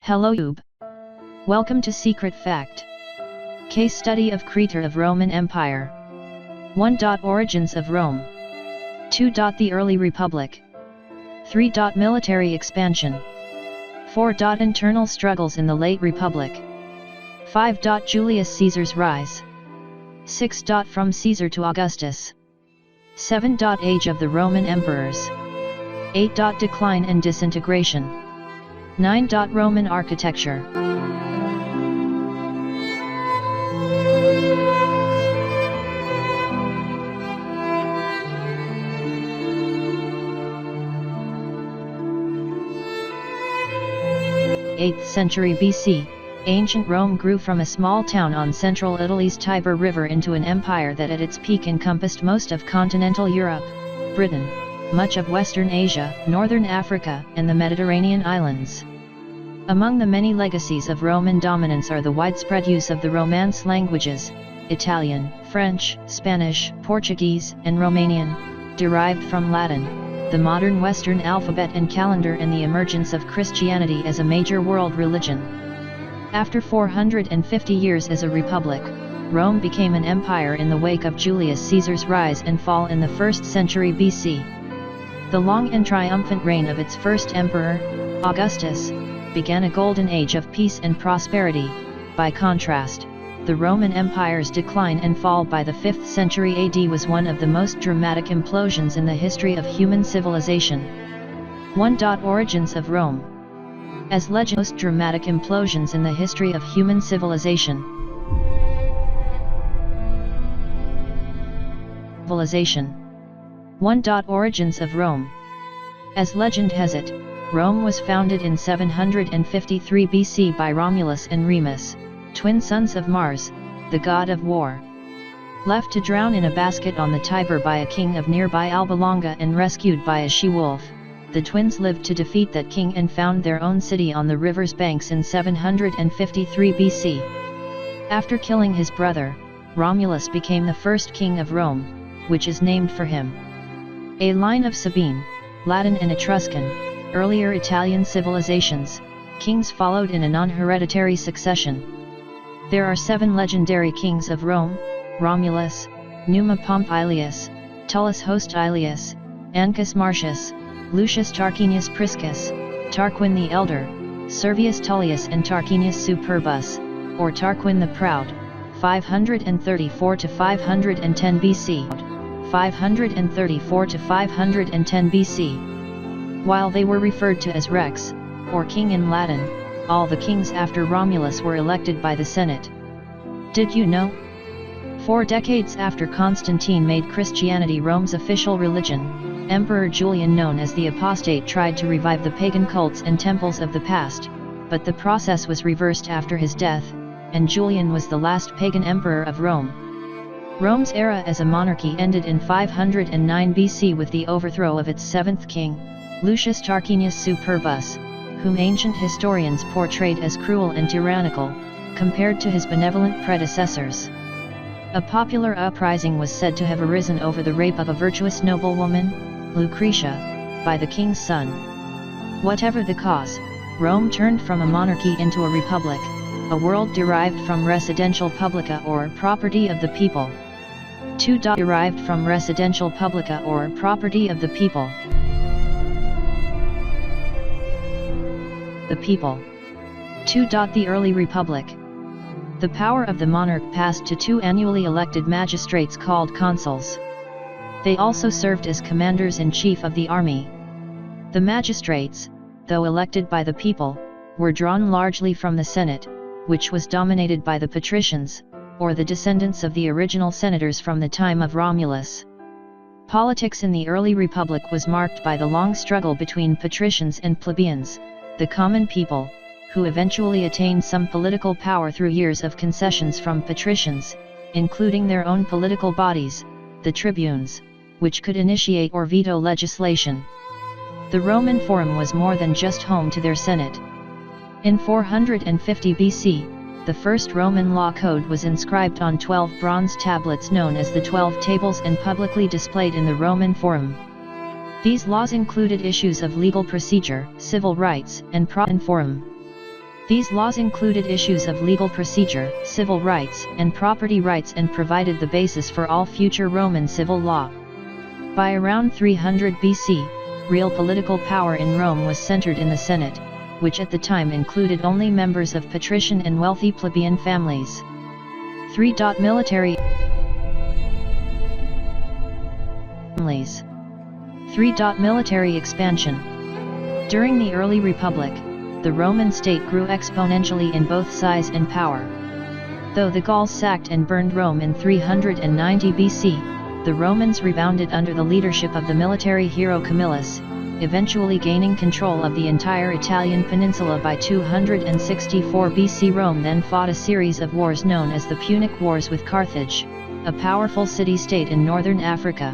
Hello YouTube. Welcome to Secret Fact. Case study of Creator of Roman Empire. 1. Origins of Rome. 2. The early Republic. 3. Military expansion. 4. Internal struggles in the late Republic. 5. Julius Caesar's rise. 6. From Caesar to Augustus. 7. Age of the Roman emperors. 8. Decline and disintegration. 9. Roman architecture. Eighth century BC, ancient Rome grew from a small town on central Italy's Tiber River into an empire that at its peak encompassed most of continental Europe, Britain, much of Western Asia, Northern Africa, and the Mediterranean islands. Among the many legacies of Roman dominance are the widespread use of the Romance languages, Italian, French, Spanish, Portuguese, and Romanian, derived from Latin, the modern Western alphabet and calendar, and the emergence of Christianity as a major world religion. After 450 years as a republic, Rome became an empire in the wake of Julius Caesar's rise and fall in the 1st century BC. The long and triumphant reign of its first emperor, Augustus, began a golden age of peace and prosperity. By contrast, the Roman Empire's decline and fall by the 5th century AD was one of the most dramatic implosions in the history of human civilization. 1. Origins of Rome. As legend, most dramatic implosions in the history of human civilization. 1. Origins of Rome. As legend has it, Rome was founded in 753 BC by Romulus and Remus, twin sons of Mars, the god of war. Left to drown in a basket on the Tiber by a king of nearby Alba Longa and rescued by a she-wolf, the twins lived to defeat that king and found their own city on the river's banks in 753 BC. After killing his brother, Romulus became the first king of Rome, which is named for him. A line of Sabine, Latin and Etruscan, earlier Italian civilizations, kings followed in a non-hereditary succession. There are 7 legendary kings of Rome: Romulus, Numa Pompilius, Tullus Hostilius, Ancus Marcius, Lucius Tarquinius Priscus, Tarquin the Elder, Servius Tullius and Tarquinius Superbus, or Tarquin the Proud, 534 to 510 BC. 534 to 510 BC. While they were referred to as Rex, or king in Latin, all the kings after Romulus were elected by the Senate. Did you know? 4 decades after Constantine made Christianity Rome's official religion, Emperor Julian, known as the Apostate, tried to revive the pagan cults and temples of the past, but the process was reversed after his death, and Julian was the last pagan emperor of Rome. Rome's era as a monarchy ended in 509 BC with the overthrow of its 7th king, Lucius Tarquinius Superbus, whom ancient historians portrayed as cruel and tyrannical, compared to his benevolent predecessors. A popular uprising was said to have arisen over the rape of a virtuous noblewoman, Lucretia, by the king's son. Whatever the cause, Rome turned from a monarchy into a republic, a world derived from residential publica or property of the people. 2. Derived from residential publica or property of the people. The people. 2. The early republic. The power of the monarch passed to 2 annually elected magistrates called consuls. They also served as commanders-in-chief of the army. The magistrates, though elected by the people, were drawn largely from the Senate, which was dominated by the patricians, or the descendants of the original senators from the time of Romulus. Politics in the early republic was marked by the long struggle between patricians and plebeians, the common people, who eventually attained some political power through years of concessions from patricians, including their own political bodies, the tribunes, which could initiate or veto legislation. The Roman Forum was more than just home to their Senate. In 450 BC, the first Roman law code was inscribed on 12 bronze tablets known as the 12 Tables and publicly displayed in the Roman Forum. These laws included issues of legal procedure, civil rights, and Forum. These laws included issues of legal procedure, civil rights, and property rights, and provided the basis for all future Roman civil law. By around 300 BC, real political power in Rome was centered in the Senate, which at the time included only members of patrician and wealthy plebeian families. 3. Military families. 3. Military expansion. During the early Republic, the Roman state grew exponentially in both size and power. Though the Gauls sacked and burned Rome in 390 BC, the Romans rebounded under the leadership of the military hero Camillus, eventually gaining control of the entire Italian peninsula by 264 BC. Rome then fought a series of wars known as the Punic Wars with Carthage, a powerful city-state in northern Africa.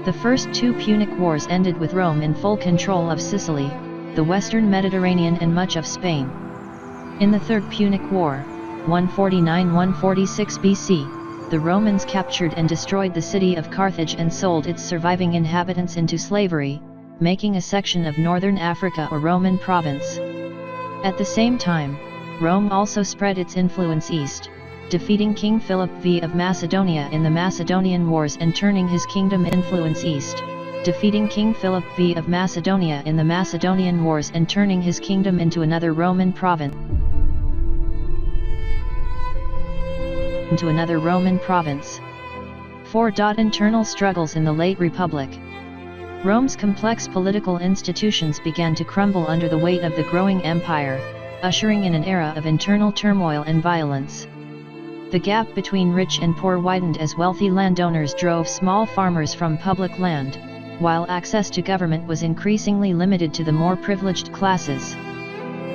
The first two Punic Wars ended with Rome in full control of Sicily, the western Mediterranean, and much of Spain. In the Third Punic War, 149–146 BC, the Romans captured and destroyed the city of Carthage and sold its surviving inhabitants into slavery, making a section of northern Africa a Roman province. At the same time, Rome also spread its influence east, defeating King Philip V of Macedonia in the Macedonian Wars and turning his kingdom influence east, defeating King Philip V of Macedonia in the Macedonian Wars and turning his kingdom into another Roman province. 4. Internal struggles in the late Republic. Rome's complex political institutions began to crumble under the weight of the growing empire, ushering in an era of internal turmoil and violence. The gap between rich and poor widened as wealthy landowners drove small farmers from public land, while access to government was increasingly limited to the more privileged classes.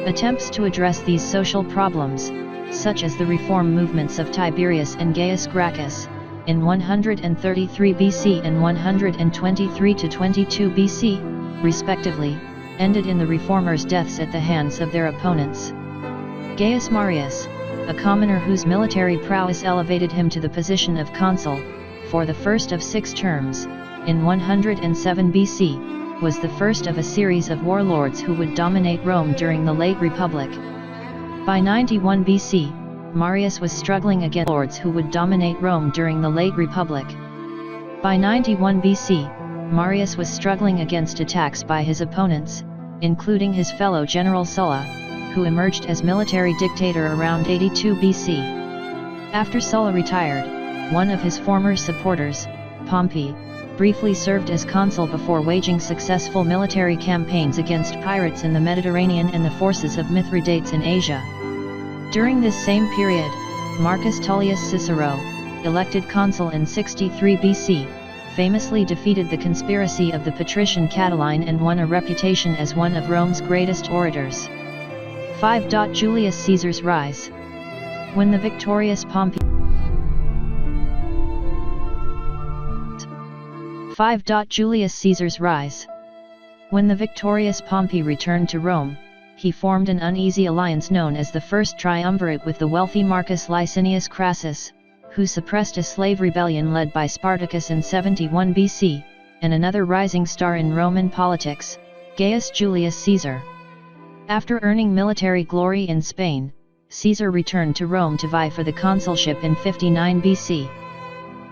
Attempts to address these social problems, such as the reform movements of Tiberius and Gaius Gracchus, in 133 BC and 123–22 BC, respectively, ended in the reformers' deaths at the hands of their opponents. Gaius Marius, a commoner whose military prowess elevated him to the position of consul, for the first of 6 terms, in 107 BC, was the first of a series of warlords who would dominate Rome during the late Republic. By 91 BC, Marius was struggling against lords who would dominate Rome during the late Republic. By 91 BC, Marius was struggling against attacks by his opponents, including his fellow general Sulla, who emerged as military dictator around 82 BC. After Sulla retired, one of his former supporters, Pompey, briefly served as consul before waging successful military campaigns against pirates in the Mediterranean and the forces of Mithridates in Asia. During this same period, Marcus Tullius Cicero, elected consul in 63 BC, famously defeated the conspiracy of the patrician Catiline and won a reputation as one of Rome's greatest orators. 5. Julius Caesar's rise. When the victorious Pompey 5. Julius Caesar's rise. When the victorious Pompey returned to Rome, he formed an uneasy alliance known as the First Triumvirate with the wealthy Marcus Licinius Crassus, who suppressed a slave rebellion led by Spartacus in 71 BC, and another rising star in Roman politics, Gaius Julius Caesar. After earning military glory in Spain, Caesar returned to Rome to vie for the consulship in 59 BC.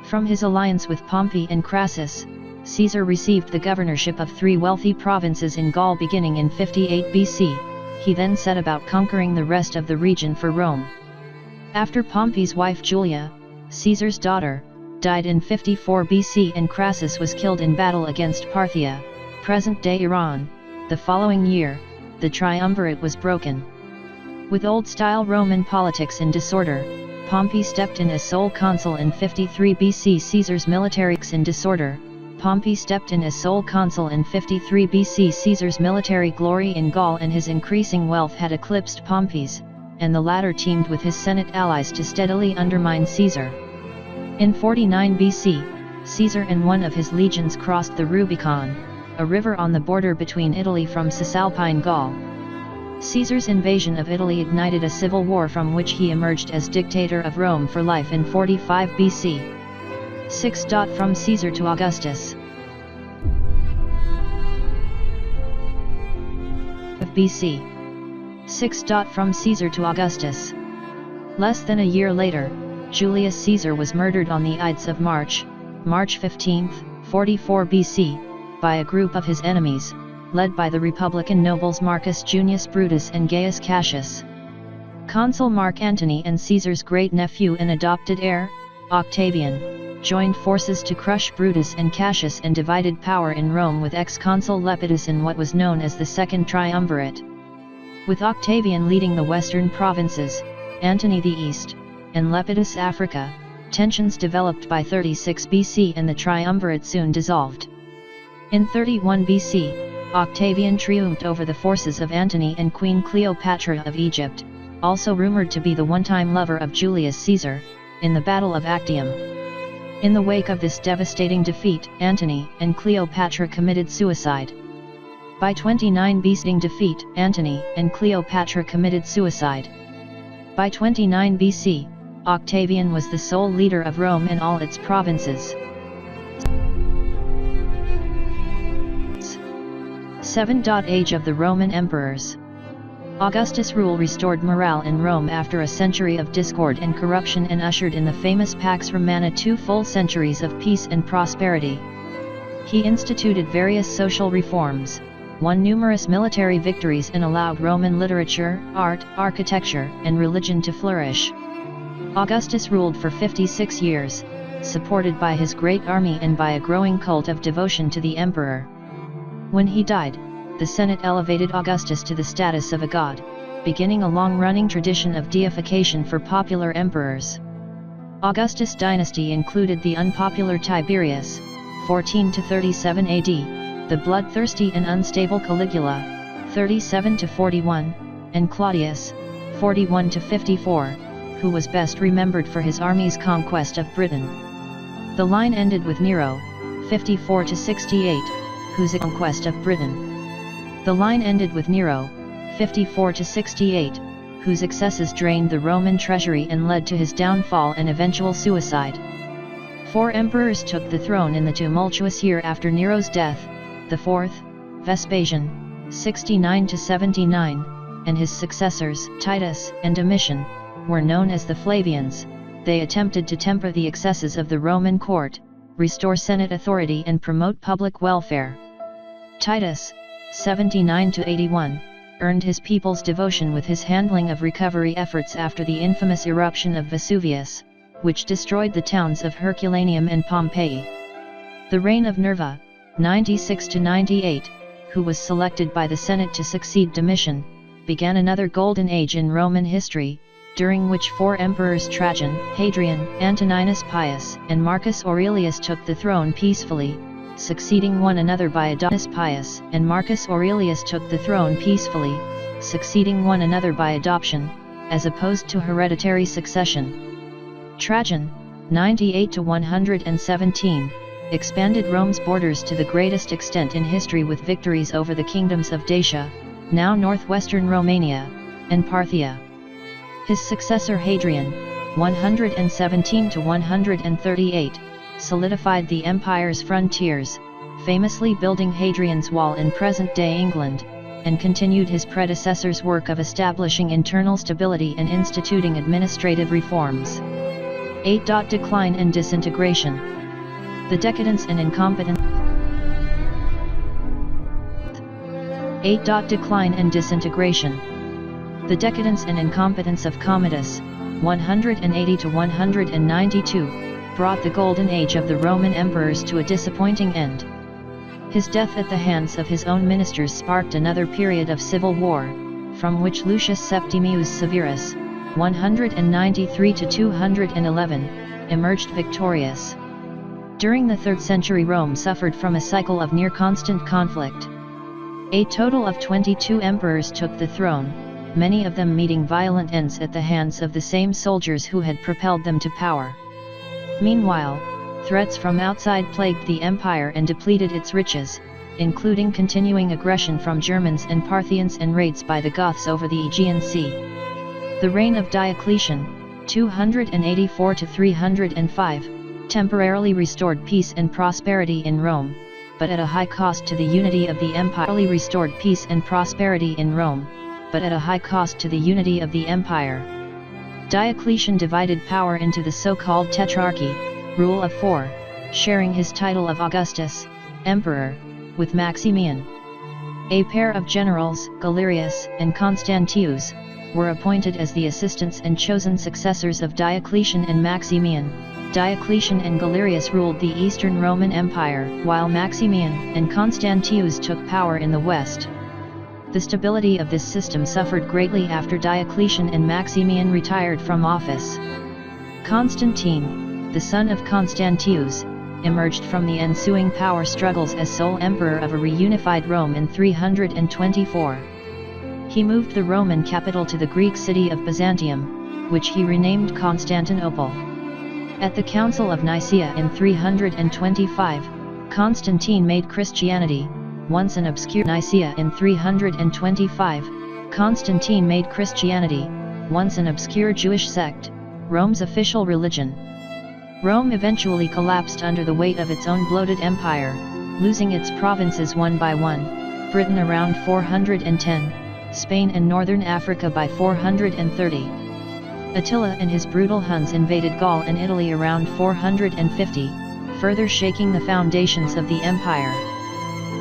From his alliance with Pompey and Crassus, Caesar received the governorship of 3 wealthy provinces in Gaul beginning in 58 BC. He then set about conquering the rest of the region for Rome. After Pompey's wife Julia, Caesar's daughter, died in 54 BC and Crassus was killed in battle against Parthia, present-day Iran, the following year, the triumvirate was broken. With old-style Roman politics in disorder, Pompey stepped in as sole consul in 53 BC. Caesar's military in disorder, Pompey stepped in as sole consul in 53 BC. Caesar's military glory in Gaul and his increasing wealth had eclipsed Pompey's, and the latter teamed with his Senate allies to steadily undermine Caesar. In 49 BC, Caesar and one of his legions crossed the Rubicon, a river on the border between Italy from Cisalpine Gaul. Caesar's invasion of Italy ignited a civil war from which he emerged as dictator of Rome for life in 45 BC. 6. From Caesar to Augustus. Of BC. 6. From Caesar to Augustus. Less than a year later, Julius Caesar was murdered on the Ides of March 15, 44 BC, by a group of his enemies, led by the Republican nobles Marcus Junius Brutus and Gaius Cassius. Consul Mark Antony and Caesar's great-nephew and adopted heir, Octavian, joined forces to crush Brutus and Cassius and divided power in Rome with ex-consul Lepidus in what was known as the Second Triumvirate. With Octavian leading the western provinces, Antony the east, and Lepidus Africa, tensions developed by 36 BC and the triumvirate soon dissolved. In 31 BC, Octavian triumphed over the forces of Antony and Queen Cleopatra of Egypt, also rumored to be the one-time lover of Julius Caesar, in the Battle of Actium. In the wake of this devastating defeat, Antony and Cleopatra committed suicide. By 29 BC defeat, Antony and Cleopatra committed suicide. By 29 BC, Octavian was the sole leader of Rome and all its provinces. 7. Age of the Roman Emperors. Augustus' rule restored morale in Rome after a century of discord and corruption and ushered in the famous Pax Romana 2 full centuries of peace and prosperity. He instituted various social reforms, won numerous military victories and allowed Roman literature, art, architecture, and religion to flourish. Augustus ruled for 56 years, supported by his great army and by a growing cult of devotion to the emperor. When he died, the Senate elevated Augustus to the status of a god, beginning a long-running tradition of deification for popular emperors. Augustus' dynasty included the unpopular Tiberius, 14 to 37 AD, the bloodthirsty and unstable Caligula, 37 to 41, and Claudius, 41 to 54, who was best remembered for his army's conquest of Britain. The line ended with Nero, 54 to 68, whose conquest of Britain. The line ended with Nero, 54 to 68, whose excesses drained the Roman treasury and led to his downfall and eventual suicide. 4 emperors took the throne in the tumultuous year after Nero's death: the fourth, Vespasian, 69 to 79, and his successors, Titus and Domitian, were known as the Flavians. They attempted to temper the excesses of the Roman court, restore Senate authority and promote public welfare. Titus, 79 to 81, earned his people's devotion with his handling of recovery efforts after the infamous eruption of Vesuvius, which destroyed the towns of Herculaneum and Pompeii. The reign of Nerva, 96 to 98, who was selected by the Senate to succeed Domitian, began another golden age in Roman history, during which 4 emperors Trajan, Hadrian, Antoninus Pius, and Marcus Aurelius took the throne peacefully, succeeding one another by adoption. Pius and Marcus Aurelius took the throne peacefully, succeeding one another by adoption, as opposed to hereditary succession. Trajan, 98 to 117, expanded Rome's borders to the greatest extent in history with victories over the kingdoms of Dacia, now northwestern Romania, and Parthia. His successor Hadrian, 117 to 138, solidified the empire's frontiers, famously building Hadrian's Wall in present-day England, and continued his predecessor's work of establishing internal stability and instituting administrative reforms. 8. Decline and disintegration. The decadence and incompetence. 8. Decline and disintegration. The decadence and incompetence of Commodus, 180 to 192, brought the golden age of the Roman emperors to a disappointing end. His death at the hands of his own ministers sparked another period of civil war, from which Lucius Septimius Severus, 193 to 211, emerged victorious. During the 3rd century, Rome suffered from a cycle of near-constant conflict. A total of 22 emperors took the throne, many of them meeting violent ends at the hands of the same soldiers who had propelled them to power. Meanwhile, threats from outside plagued the empire and depleted its riches, including continuing aggression from Germans and Parthians and raids by the Goths over the Aegean Sea. The reign of Diocletian, 284 to 305, temporarily restored peace and prosperity in Rome, but at a high cost to the unity of the empire. Restored peace and prosperity in Rome, but at a high cost to the unity of the empire. Diocletian divided power into the so-called Tetrarchy, rule of 4, sharing his title of Augustus, Emperor, with Maximian. A pair of generals, Galerius and Constantius, were appointed as the assistants and chosen successors of Diocletian and Maximian. Diocletian and Galerius ruled the Eastern Roman Empire, while Maximian and Constantius took power in the West. The stability of this system suffered greatly after Diocletian and Maximian retired from office. Constantine, the son of Constantius, emerged from the ensuing power struggles as sole emperor of a reunified Rome in 324. He moved the Roman capital to the Greek city of Byzantium, which he renamed Constantinople. At the Council of Nicaea in 325, Constantine made Christianity, once an obscure Nicaea in 325, Constantine made Christianity, once an obscure Jewish sect, Rome's official religion. Rome eventually collapsed under the weight of its own bloated empire, losing its provinces one by one, Britain around 410, Spain and northern Africa by 430. Attila and his brutal Huns invaded Gaul and Italy around 450, further shaking the foundations of the empire.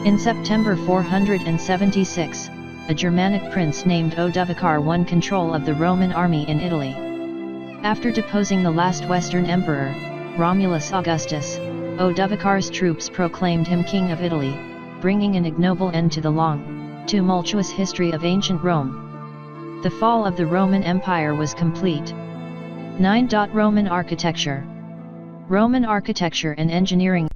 In September 476, a Germanic prince named Odovacar won control of the Roman army in Italy. After deposing the last Western emperor, Romulus Augustus, Odovacar's troops proclaimed him King of Italy, bringing an ignoble end to the long, tumultuous history of ancient Rome. The fall of the Roman Empire was complete. 9. Roman architecture. Roman architecture and engineering.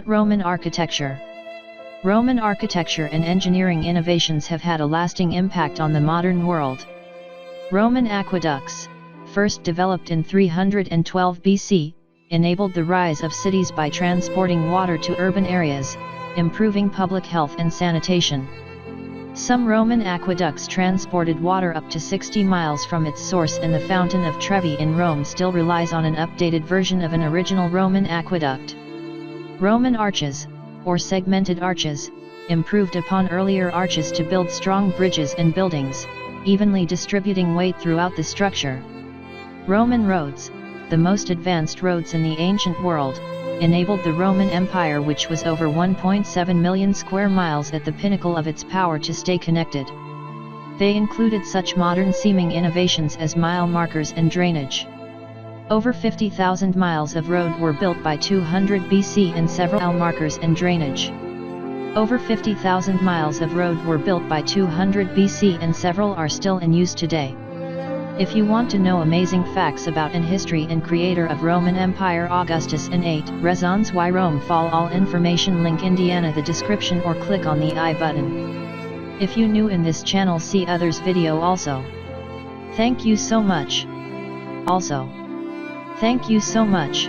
Roman architecture. Roman architecture and engineering innovations have had a lasting impact on the modern world. Roman aqueducts, first developed in 312 BC, enabled the rise of cities by transporting water to urban areas, improving public health and sanitation. Some Roman aqueducts transported water up to 60 miles from its source, and the Fountain of Trevi in Rome still relies on an updated version of an original Roman aqueduct. Roman arches, or segmented arches, improved upon earlier arches to build strong bridges and buildings, evenly distributing weight throughout the structure. Roman roads, the most advanced roads in the ancient world, enabled the Roman Empire, which was over 1.7 million square miles at the pinnacle of its power, to stay connected. They included such modern-seeming innovations as mile markers and drainage. Over 50,000 miles of road were built by 200 BC and several mile markers and drainage. Over 50,000 miles of road were built by 200 BC and several are still in use today. If you want to know amazing facts about an history and creator of Roman Empire Augustus and 8 Raisons Why Rome Fall, all information link Indiana the description or click on the I button. If you new in this channel, see others video also. Thank you so much. Also, thank you so much.